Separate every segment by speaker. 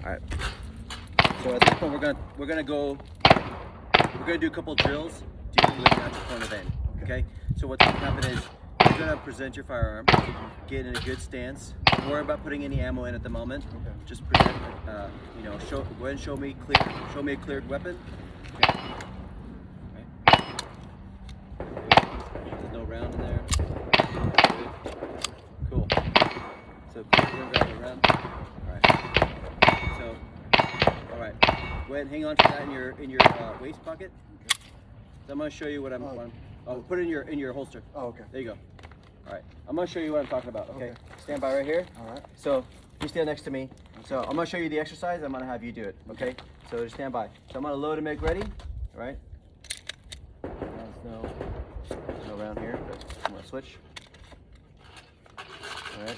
Speaker 1: All right. So at this point, we're gonna do a couple drills dealing with natural point of aim. Okay. So what's gonna happen is you're gonna present your firearm, get in a good stance. Don't worry about putting any ammo in at the moment.
Speaker 2: Okay.
Speaker 1: Just present. Go ahead and show me clear. Show me a cleared weapon. Okay. There's no round in there. Cool. So clear around. All right. Go ahead and hang on to that in your waist pocket.
Speaker 2: Okay.
Speaker 1: So I'm going to show you what I'm. Put it in your holster.
Speaker 2: Oh, okay.
Speaker 1: There you go. All right. I'm going to show you what I'm talking about. Okay.
Speaker 2: Okay.
Speaker 1: Stand by right here.
Speaker 2: All right.
Speaker 1: So you stand next to me. So I'm going to show you the exercise. I'm going to have you do it. Okay. So just stand by. So I'm going to load and make ready. All right. There's no round here, but I'm going to switch. All right.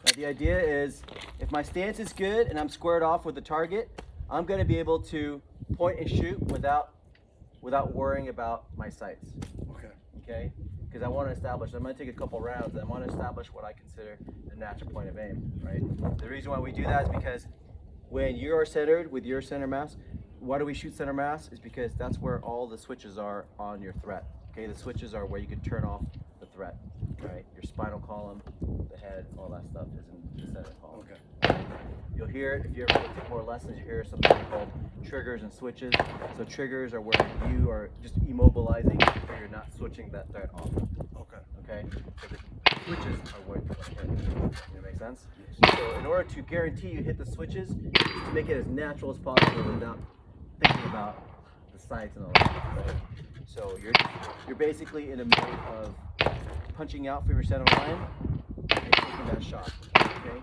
Speaker 1: Now the idea is, if my stance is good and I'm squared off with the target, I'm going to be able to point and shoot without worrying about my sights.
Speaker 2: Okay.
Speaker 1: Okay? Because I'm going to take a couple rounds. I want to establish what I consider the natural point of aim. Right? The reason why we do that is because when you are centered with your center mass, why do we shoot center mass? Is because that's where all the switches are on your threat. Okay? The switches are where you can turn off the threat. Right? Your spinal column, the head, all that stuff is in the center column.
Speaker 2: Okay.
Speaker 1: You'll hear it, if you ever take more lessons, you hear something called triggers and switches. So triggers are where you are just immobilizing, where you're not switching that threat off.
Speaker 2: Okay.
Speaker 1: Okay? So the switches are where you hit. Does that make sense?
Speaker 2: Yes.
Speaker 1: So in order to guarantee you hit the switches, to make it as natural as possible without thinking about the sights and all that. Right? So you're basically in a mode of punching out from your center line and taking that shot. Okay?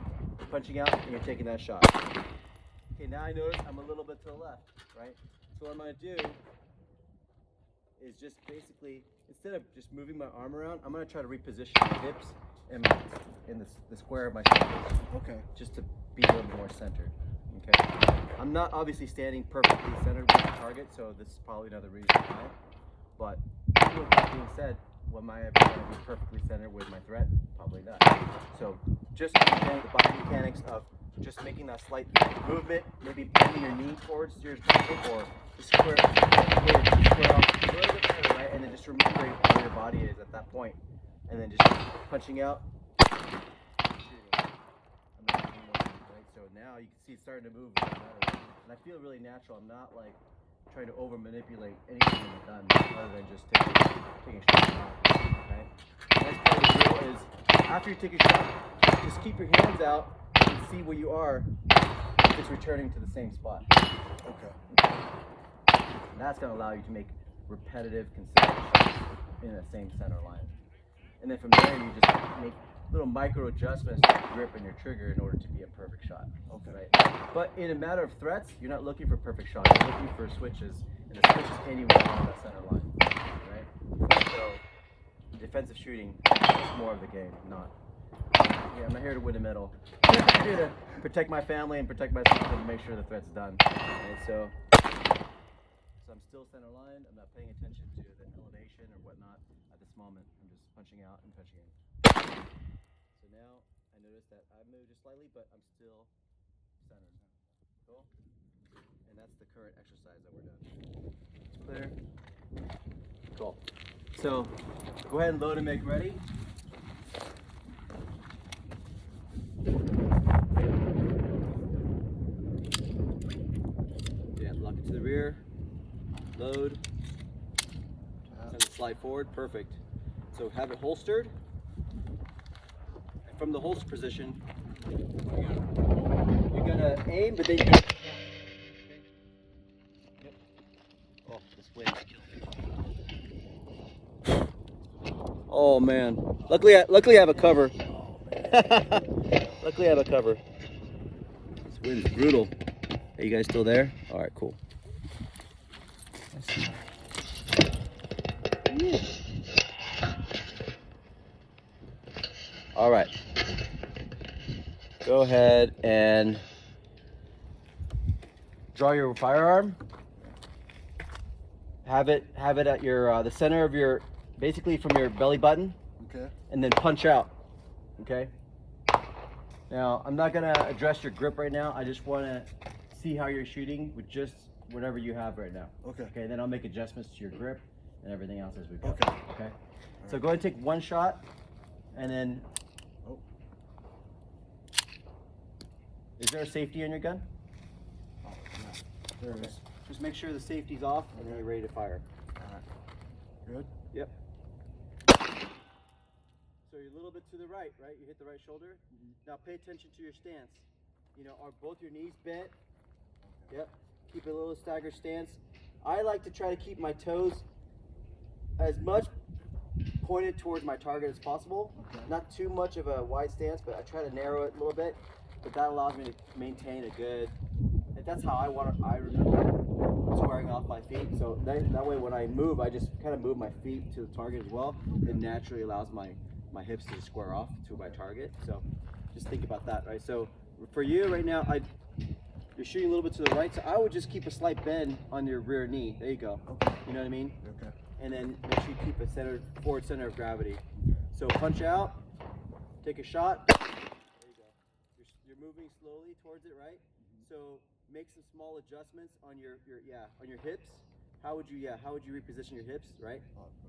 Speaker 1: Punching out and you're taking that shot. Okay, now I notice I'm a little bit to the left, right? So what I'm going to do is just basically, instead of just moving my arm around, I'm going to try to reposition my hips and in the square of my shoulders.
Speaker 2: Okay.
Speaker 1: Just to be a little more centered. Okay. I'm not obviously standing perfectly centered with the target, so this is probably another reason why. But with that being said, am I ever going to be perfectly centered with my threat? Probably not. So just understand the biomechanics of just making that slight movement, maybe bending your knee towards your target, or just square off a little bit further, right? And then just remembering where your body is at that point, and then just punching out, shooting. I'm not doing motion, right? So now you can see it's starting to move, and I feel really natural. I'm not like trying to over manipulate anything in the gun, other than just taking a shot. Okay? The next part of the drill is, after you take a shot, just keep your hands out and see where you are if it's returning to the same spot.
Speaker 2: Okay.
Speaker 1: And that's going to allow you to make repetitive, consistent shots in the same center line. And then from there, you just make little micro adjustments to your grip and your trigger in order to be a perfect shot.
Speaker 2: Okay.
Speaker 1: Right? But in a matter of threats, you're not looking for perfect shots. You're looking for switches, and the switch is anywhere on that center line. Right? So defensive shooting is more of the game, not. Yeah, I'm not here to win a medal. I'm here to protect my family and protect myself and make sure the threat's done. And so I'm still center line. I'm not paying attention to the elevation or whatnot at this moment. I'm just punching out and punching in. So now I notice that I moved just slightly, but I'm still centered. Cool? And that's the current exercise that we're doing. It's clear? Cool. So go ahead and load and make ready. Yeah, lock it to the rear. Load. Send it slide forward. Perfect. So have it holstered. And from the holster position, you're gonna aim, but then you can. Yep. Oh, this wind. Oh man. Luckily I have a cover. Luckily I have a cover. This wind's brutal. Are you guys still there? All right, cool. All right. Go ahead and draw your firearm. Have it at your the center of your, basically from your belly button.
Speaker 2: Okay.
Speaker 1: And then punch out. Okay. Now, I'm not gonna address your grip right now. I just wanna see how you're shooting with just whatever you have right now.
Speaker 2: Okay.
Speaker 1: Okay, then I'll make adjustments to your grip and everything else as we go.
Speaker 2: Okay.
Speaker 1: Okay. So go ahead and take one shot, and then.
Speaker 2: Oh.
Speaker 1: Is there a safety on your gun?
Speaker 2: Oh, yeah. There it is.
Speaker 1: Just make sure the safety's off, and then you're ready to fire.
Speaker 2: All right. Good.
Speaker 1: Yep. So you're a little bit to the right, right? You hit the right shoulder. Now pay attention to your stance. You know, are both your knees bent?
Speaker 2: Okay.
Speaker 1: Yep. Keep a little staggered stance. I like to try to keep my toes as much pointed towards my target as possible.
Speaker 2: Okay.
Speaker 1: Not too much of a wide stance, but I try to narrow it a little bit. But that allows me to maintain a good. That's how I remember squaring off my feet. So that way, when I move, I just kind of move my feet to the target as well. It naturally allows my hips to square off to my target. So just think about that, right? So for you right now, you're shooting a little bit to the right, so I would just keep a slight bend on your rear knee. There you go.
Speaker 2: Okay.
Speaker 1: You know what I mean?
Speaker 2: Okay.
Speaker 1: And then make sure you keep a forward center of gravity. So punch out, take a shot. There you go. You're moving slowly towards it, right? So make some small adjustments on your hips. How would you reposition your hips, right?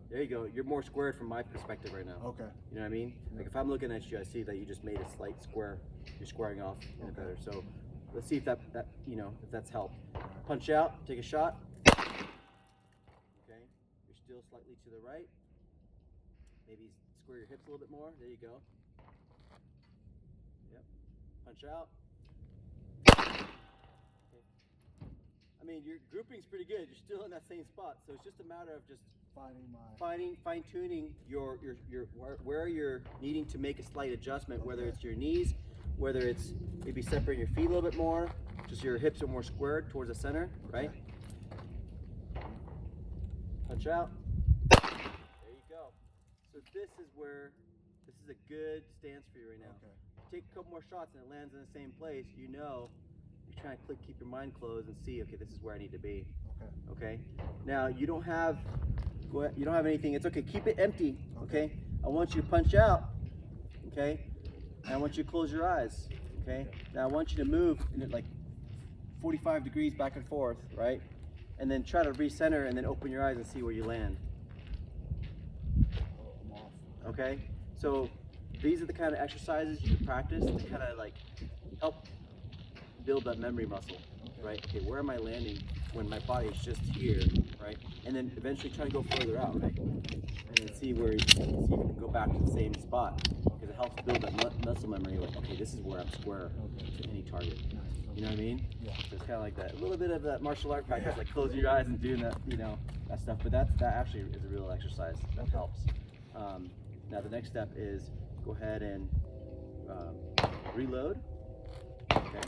Speaker 1: There you go. You're more squared from my perspective right now.
Speaker 2: Okay.
Speaker 1: You know what I mean? Like if I'm looking at you, I see that you just made a slight square. You're squaring off a bit better. So let's see if if that's helped. Punch out, take a shot. Okay. You're still slightly to the right. Maybe square your hips a little bit more. There you go. Yep. Punch out. I mean, your grouping's pretty good. You're still in that same spot, so it's just a matter of just fine tuning your where you're needing to make a slight adjustment, whether it's your knees, whether it's maybe separating your feet a little bit more, just your hips are more squared towards the center, right? Punch out. There you go. So this is a good stance for you right now.
Speaker 2: Okay.
Speaker 1: Take a couple more shots and it lands in the same place. You know, you're trying to keep your mind closed and see, okay, this is where I need to be. Okay. Now you don't have anything. It's okay. Keep it empty. Okay. I want you to punch out. Okay. And I want you to close your eyes. Okay. Now I want you to move in like 45 degrees back and forth, right? And then try to recenter and then open your eyes and see where you land.
Speaker 2: I'm off.
Speaker 1: Okay. So these are the kind of exercises you can practice to kind of like help build that memory muscle, right? Okay, where am I landing when my body is just here, right? And then eventually try to go further out, right? And then see where you can go back to the same spot, because it helps build that muscle memory. Like, okay, this is where I'm square to any target. You know what I mean?
Speaker 2: Yeah.
Speaker 1: So it's kind of like that, a little bit of that martial art practice, like closing your eyes and doing that, that stuff. But that actually is a real exercise that helps. Now the next step is go ahead and reload. Okay.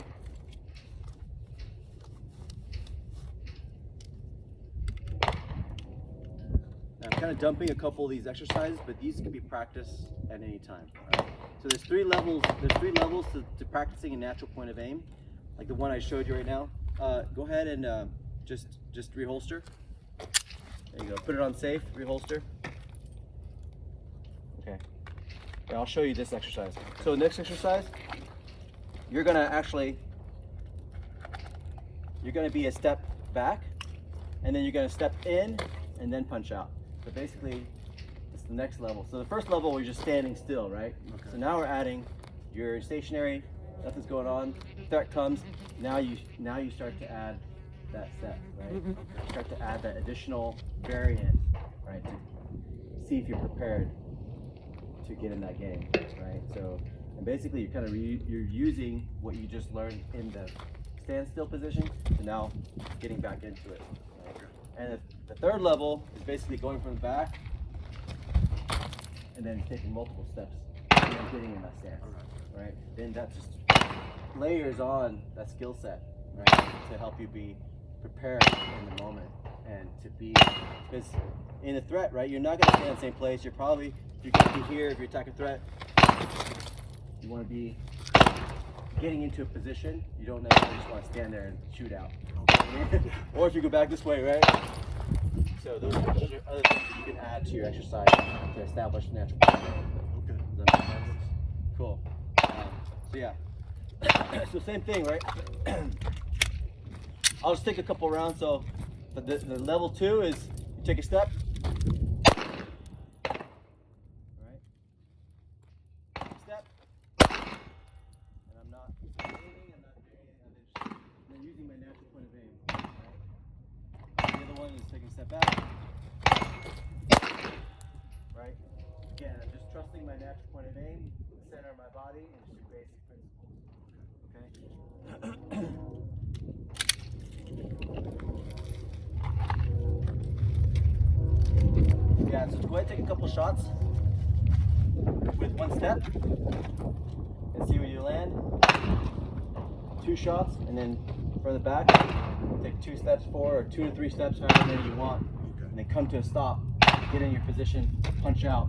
Speaker 1: Now, I'm kind of dumping a couple of these exercises, but these can be practiced at any time. Right? So there's three levels. To practicing a natural point of aim, like the one I showed you right now. Go ahead and just reholster. There you go. Put it on safe. Reholster. Okay. Now I'll show you this exercise. So next exercise, you're gonna be a step back, and then you're gonna step in and then punch out. So basically, it's the next level. So the first level, we're just standing still, right? Okay. So now we're adding, you're stationary, nothing's going on. Threat comes. Now you start to add that step, right? You start to add that additional variant, right? To see if you're prepared to get in that game, right? So, and basically you're kind of you're using what you just learned in the standstill position to now getting back into it. Right? And the third level is basically going from the back and then taking multiple steps and then getting in that stance, right? Then that just layers on that skill set, right? To help you be prepared in the moment and to be, because in a threat, right? You're not going to stay in the same place. You're probably, if you're going to be here, if you're attacking threat, you want to be getting into a position. You don't necessarily just want to stand there and shoot out. Or if you go back this way, right? So those are other things that you can add to your exercise to establish natural control. Okay. Does that make sense? Cool. So yeah. So same thing, right? I'll just take a couple rounds. So the level 2 is you take a step. Right? Step. And I'm not aiming, I'm not doing anything, I'm using my natural point of aim. Right? The other one is taking a step back. Right? Again, I'm just trusting my natural point of aim, the center of my body, and just your basic principles. Okay? Yeah, so go ahead and take a couple shots with one step and see where you land. 2 shots, and then further back, take 2 steps forward, or 2 to 3 steps, however many you want, and then come to a stop. Get in your position, punch out,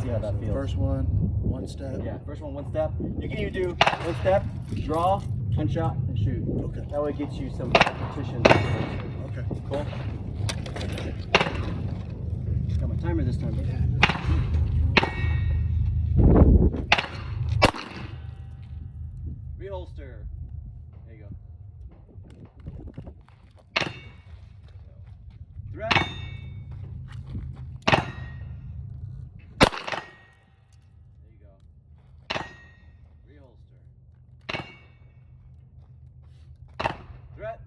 Speaker 1: see how that feels.
Speaker 2: First one step.
Speaker 1: Yeah, first one step. You can either do 1 step, draw, punch out, and shoot.
Speaker 2: Okay.
Speaker 1: That way it gets you some repetition.
Speaker 2: Okay.
Speaker 1: Cool? Got my timer this time.
Speaker 2: Yeah.
Speaker 1: Reholster. There you go. Threat. There you go. Reholster. Threat.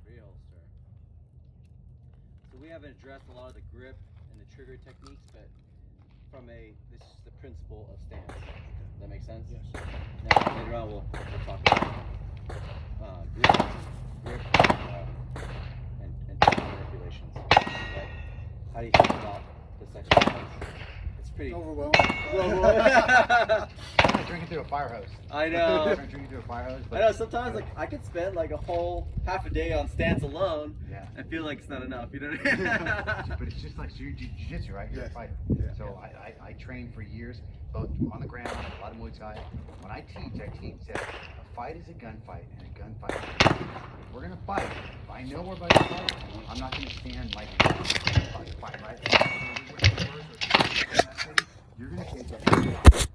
Speaker 1: Reholster. So we haven't addressed a lot of the grip and the trigger techniques, but this is the principle of stance. Does that make sense?
Speaker 2: Yes.
Speaker 1: Now later on we'll talk about grip and manipulations. Right? How do you feel about this exercise? It's pretty
Speaker 2: Overwhelming.
Speaker 3: I'm drinking through a fire hose.
Speaker 1: I know.
Speaker 3: I'm drinking through a fire hose.
Speaker 1: I know. Sometimes like I could spend like a whole half a day on stance alone.
Speaker 3: Yeah.
Speaker 1: I feel like it's not enough. You know what I mean?
Speaker 3: But it's just like jiu-jitsu, right? You're
Speaker 2: Yes.
Speaker 3: a fighter.
Speaker 2: Yeah.
Speaker 3: So I trained for years, both on the ground, a lot of Muay Thai. When I teach that a fight is a gunfight, and a gunfight is a fight. We're gonna fight. If I know we're about to fight, I'm not gonna stand like fight, right? You're gonna take that.